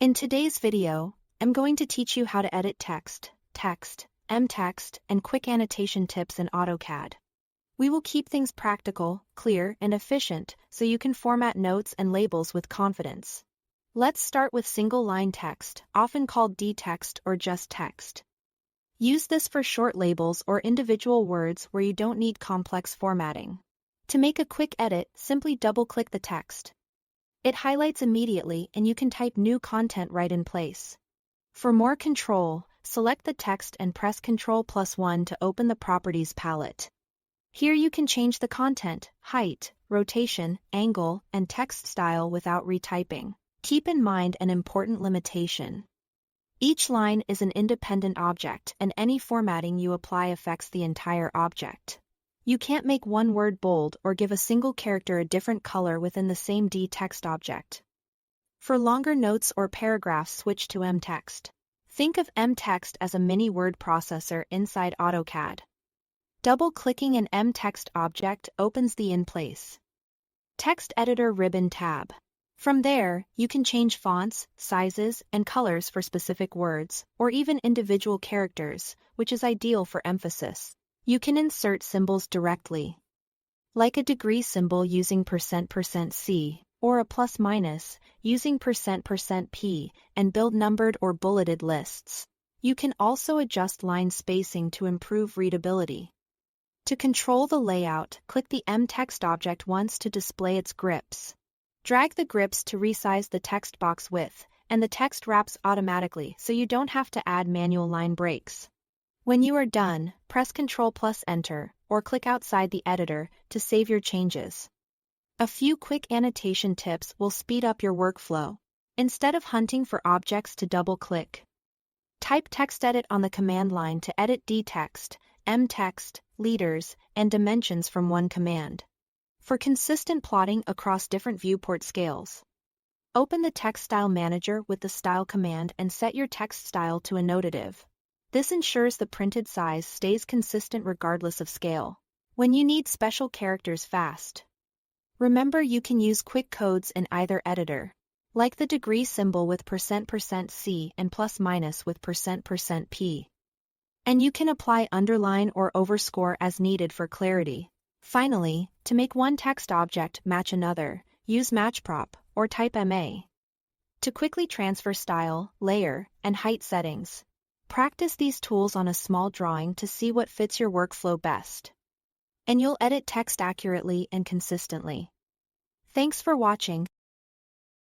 In today's video, I'm going to teach you how to edit text, mtext, and quick annotation tips in AutoCAD. We will keep things practical, clear, and efficient so you can format notes and labels with confidence. Let's start with single-line text, often called Dtext or just text. Use this for short labels or individual words where you don't need complex formatting. To make a quick edit, simply double-click the text. It highlights immediately and you can type new content right in place. For more control, select the text and press Ctrl+1 to open the Properties palette. Here you can change the content, height, rotation, angle, and text style without retyping. Keep in mind an important limitation. Each line is an independent object and any formatting you apply affects the entire object. You can't make one word bold or give a single character a different color within the same Dtext object. For longer notes or paragraphs, switch to mtext. Think of mtext as a mini word processor inside AutoCAD. Double-clicking an mtext object opens the In Place Text Editor ribbon tab. From there, you can change fonts, sizes, and colors for specific words, or even individual characters, which is ideal for emphasis. You can insert symbols directly, like a degree symbol using %%C, or a plus-minus using %%P, and build numbered or bulleted lists. You can also adjust line spacing to improve readability. To control the layout, click the mtext object once to display its grips. Drag the grips to resize the text box width, and the text wraps automatically so you don't have to add manual line breaks. When you are done, press Ctrl+Enter, or click outside the editor to save your changes. A few quick annotation tips will speed up your workflow. Instead of hunting for objects to double-click, type TextEdit on the command line to edit Dtext, mtext, leaders, and dimensions from one command. For consistent plotting across different viewport scales, open the Text Style Manager with the Style command and set your text style to annotative. This ensures the printed size stays consistent regardless of scale. When you need special characters fast, remember you can use quick codes in either editor, like the degree symbol with %%C and plus-minus with %%P. And you can apply underline or overscore as needed for clarity. Finally, to make one text object match another, use matchprop or type MA. To quickly transfer style, layer, and height settings, practice these tools on a small drawing to see what fits your workflow best. And you'll edit text accurately and consistently. Thanks for watching.